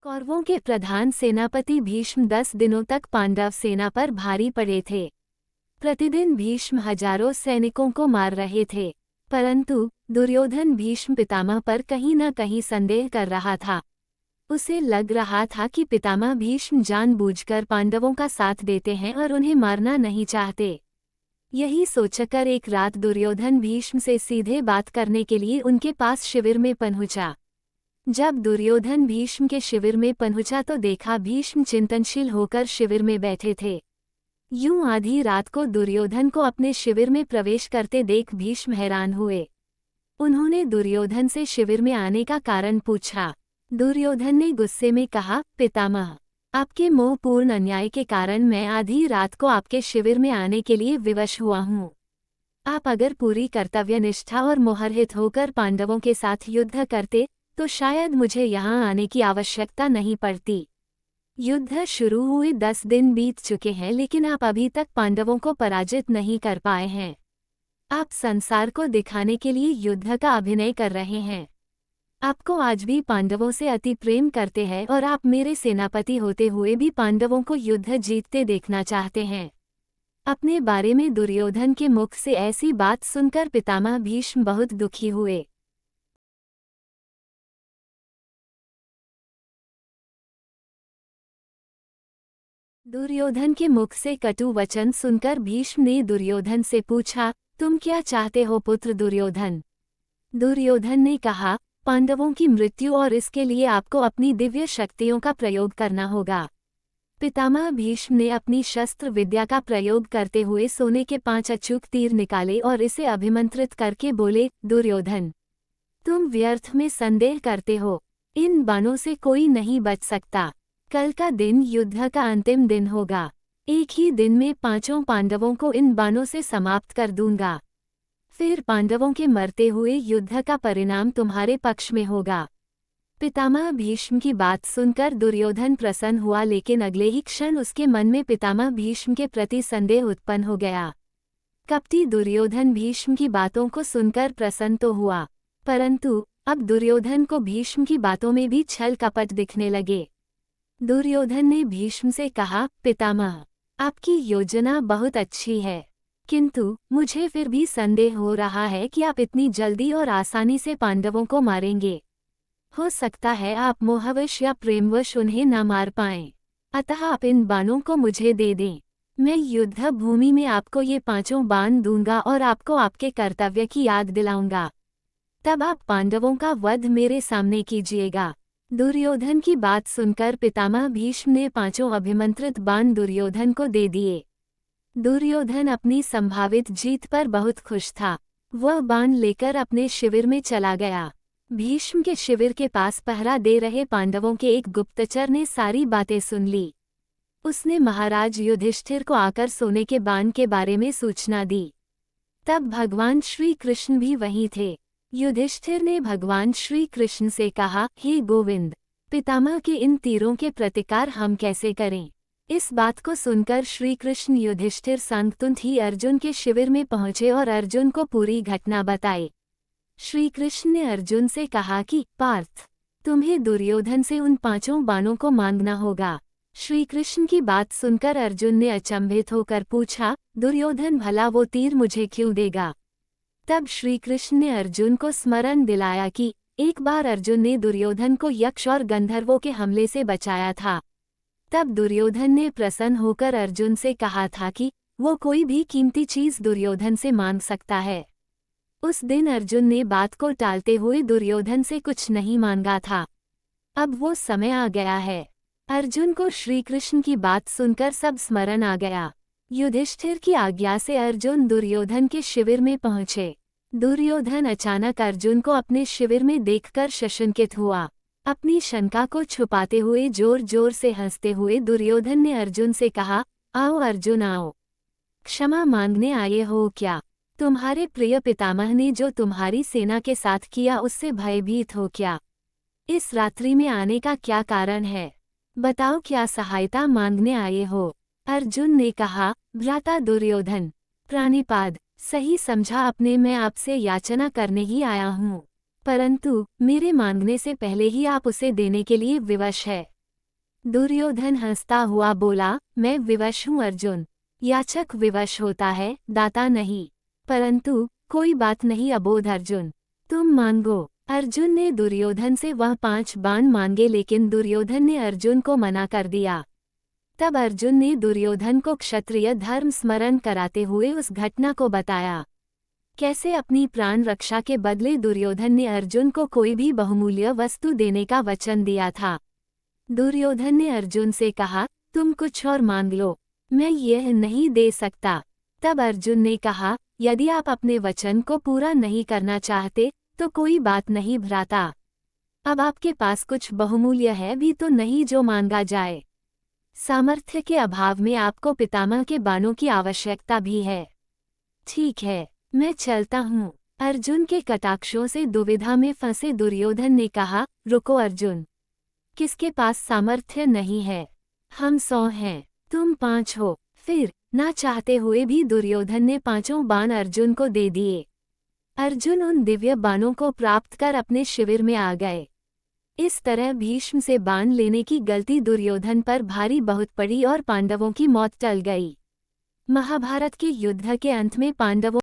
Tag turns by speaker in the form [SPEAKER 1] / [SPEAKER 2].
[SPEAKER 1] कौरवों के प्रधान सेनापति भीष्म 10 दिनों तक पांडव सेना पर भारी पड़े थे। प्रतिदिन भीष्म हजारों सैनिकों को मार रहे थे, परंतु दुर्योधन भीष्म पितामह पर कहीं न कहीं संदेह कर रहा था। उसे लग रहा था कि पितामह भीष्म जानबूझकर पांडवों का साथ देते हैं और उन्हें मारना नहीं चाहते। यही सोचकर एक रात दुर्योधन भीष्म से सीधे बात करने के लिए उनके पास शिविर में पहुंचा। जब दुर्योधन भीष्म के शिविर में पहुंचा तो देखा भीष्म चिंतनशील होकर शिविर में बैठे थे। यूं आधी रात को दुर्योधन को अपने शिविर में प्रवेश करते देख भीष्म हैरान हुए। उन्होंने दुर्योधन से शिविर में आने का कारण पूछा। दुर्योधन ने गुस्से में कहा, पितामह, आपके मोहपूर्ण अन्याय के कारण मैं आधी रात को आपके शिविर में आने के लिए विवश हुआ हूँ। आप अगर पूरी कर्तव्यनिष्ठा और मोहरहित होकर पांडवों के साथ युद्ध करते तो शायद मुझे यहाँ आने की आवश्यकता नहीं पड़ती। युद्ध शुरू हुए 10 दिन बीत चुके हैं, लेकिन आप अभी तक पांडवों को पराजित नहीं कर पाए हैं। आप संसार को दिखाने के लिए युद्ध का अभिनय कर रहे हैं। आपको आज भी पांडवों से अति प्रेम करते हैं और आप मेरे सेनापति होते हुए भी पांडवों को युद्ध जीतते देखना चाहते हैं। अपने बारे में दुर्योधन के मुख से ऐसी बात सुनकर पितामह भीष्म बहुत दुखी हुए। दुर्योधन के मुख से कटु वचन सुनकर भीष्म ने दुर्योधन से पूछा, तुम क्या चाहते हो पुत्र दुर्योधन? दुर्योधन ने कहा, पांडवों की मृत्यु और इसके लिए आपको अपनी दिव्य शक्तियों का प्रयोग करना होगा। पितामह भीष्म ने अपनी शस्त्र विद्या का प्रयोग करते हुए सोने के 5 अचूक तीर निकाले और इसे अभिमंत्रित करके बोले, दुर्योधन, तुम व्यर्थ में संदेह करते हो। इन बाणों से कोई नहीं बच सकता। कल का दिन युद्ध का अंतिम दिन होगा। एक ही दिन में 5 पांडवों को इन बाणों से समाप्त कर दूंगा। फिर पांडवों के मरते हुए युद्ध का परिणाम तुम्हारे पक्ष में होगा। पितामह भीष्म की बात सुनकर दुर्योधन प्रसन्न हुआ, लेकिन अगले ही क्षण उसके मन में पितामह भीष्म के प्रति संदेह उत्पन्न हो गया। कपटी दुर्योधन भीष्म की बातों को सुनकर प्रसन्न तो हुआ, परंतु अब दुर्योधन को भीष्म की बातों में भी छल कपट दिखने लगे। दुर्योधन ने भीष्म से कहा, पितामह, आपकी योजना बहुत अच्छी है, किंतु मुझे फिर भी संदेह हो रहा है कि आप इतनी जल्दी और आसानी से पांडवों को मारेंगे। हो सकता है आप मोहवश या प्रेमवश उन्हें न मार पाएं। अतः आप इन बाणों को मुझे दे दें। मैं युद्ध भूमि में आपको ये 5 बाण दूंगा और आपको आपके कर्तव्य की याद दिलाऊंगा। तब आप पांडवों का वध मेरे सामने कीजिएगा। दुर्योधन की बात सुनकर पितामह भीष्म ने 5 अभिमंत्रित बाण दुर्योधन को दे दिए। दुर्योधन अपनी संभावित जीत पर बहुत खुश था। वह बाण लेकर अपने शिविर में चला गया। भीष्म के शिविर के पास पहरा दे रहे पांडवों के एक गुप्तचर ने सारी बातें सुन ली। उसने महाराज युधिष्ठिर को आकर सोने के बाण के बारे में सूचना दी। तब भगवान श्री कृष्ण भी वहीं थे। युधिष्ठिर ने भगवान श्री कृष्ण से कहा, हे गोविंद, पितामह के इन तीरों के प्रतिकार हम कैसे करें? इस बात को सुनकर श्री कृष्ण युधिष्ठिर संग तुरंत ही अर्जुन के शिविर में पहुंचे और अर्जुन को पूरी घटना बताई। श्री कृष्ण ने अर्जुन से कहा कि पार्थ, तुम्हें दुर्योधन से उन 5 बाणों को मांगना होगा। श्री कृष्ण की बात सुनकर अर्जुन ने अचंभित होकर पूछा, दुर्योधन भला वो तीर मुझे क्यों देगा? तब श्री कृष्ण ने अर्जुन को स्मरण दिलाया कि एक बार अर्जुन ने दुर्योधन को यक्ष और गंधर्वों के हमले से बचाया था। तब दुर्योधन ने प्रसन्न होकर अर्जुन से कहा था कि वो कोई भी कीमती चीज दुर्योधन से मांग सकता है। उस दिन अर्जुन ने बात को टालते हुए दुर्योधन से कुछ नहीं मांगा था। अब वो समय आ गया है। अर्जुन को श्री कृष्ण की बात सुनकर सब स्मरण आ गया। युधिष्ठिर की आज्ञा से अर्जुन दुर्योधन के शिविर में पहुंचे। दुर्योधन अचानक अर्जुन को अपने शिविर में देखकर शशंकित हुआ। अपनी शंका को छुपाते हुए जोर जोर से हंसते हुए दुर्योधन ने अर्जुन से कहा, आओ अर्जुन आओ, क्षमा मांगने आए हो क्या? तुम्हारे प्रिय पितामह ने जो तुम्हारी सेना के साथ किया उससे भयभीत हो क्या? इस रात्रि में आने का क्या कारण है? बताओ, क्या सहायता मांगने आए हो? अर्जुन ने कहा, भ्राता दुर्योधन, प्राणिपाद, सही समझा आपने, मैं आपसे याचना करने ही आया हूँ। परंतु मेरे मांगने से पहले ही आप उसे देने के लिए विवश है। दुर्योधन हंसता हुआ बोला, मैं विवश हूँ अर्जुन। याचक विवश होता है, दाता नहीं। परंतु कोई बात नहीं अबोध अर्जुन, तुम मांगो। अर्जुन ने दुर्योधन से वह 5 बाण मांगे, लेकिन दुर्योधन ने अर्जुन को मना कर दिया। तब अर्जुन ने दुर्योधन को क्षत्रिय धर्म स्मरण कराते हुए उस घटना को बताया। कैसे अपनी प्राण रक्षा के बदले दुर्योधन ने अर्जुन को कोई भी बहुमूल्य वस्तु देने का वचन दिया था। दुर्योधन ने अर्जुन से कहा, तुम कुछ और मांग लो, मैं यह नहीं दे सकता। तब अर्जुन ने कहा, यदि आप अपने वचन को पूरा नहीं करना चाहते तो कोई बात नहीं भ्राता। अब आपके पास कुछ बहुमूल्य है भी तो नहीं जो मांगा जाए। सामर्थ्य के अभाव में आपको पितामह के बाणों की आवश्यकता भी है। ठीक है, मैं चलता हूँ। अर्जुन के कटाक्षों से दुविधा में फंसे दुर्योधन ने कहा, रुको अर्जुन, किसके पास सामर्थ्य नहीं है? हम 100 हैं, तुम 5 हो। फिर ना चाहते हुए भी दुर्योधन ने 5 बाण अर्जुन को दे दिए। अर्जुन उन दिव्य बाणों को प्राप्त कर अपने शिविर में आ गए। इस तरह भीष्म से बाण लेने की गलती दुर्योधन पर भारी बहुत पड़ी और पांडवों की मौत टल गई। महाभारत के युद्ध के अंत में पांडवों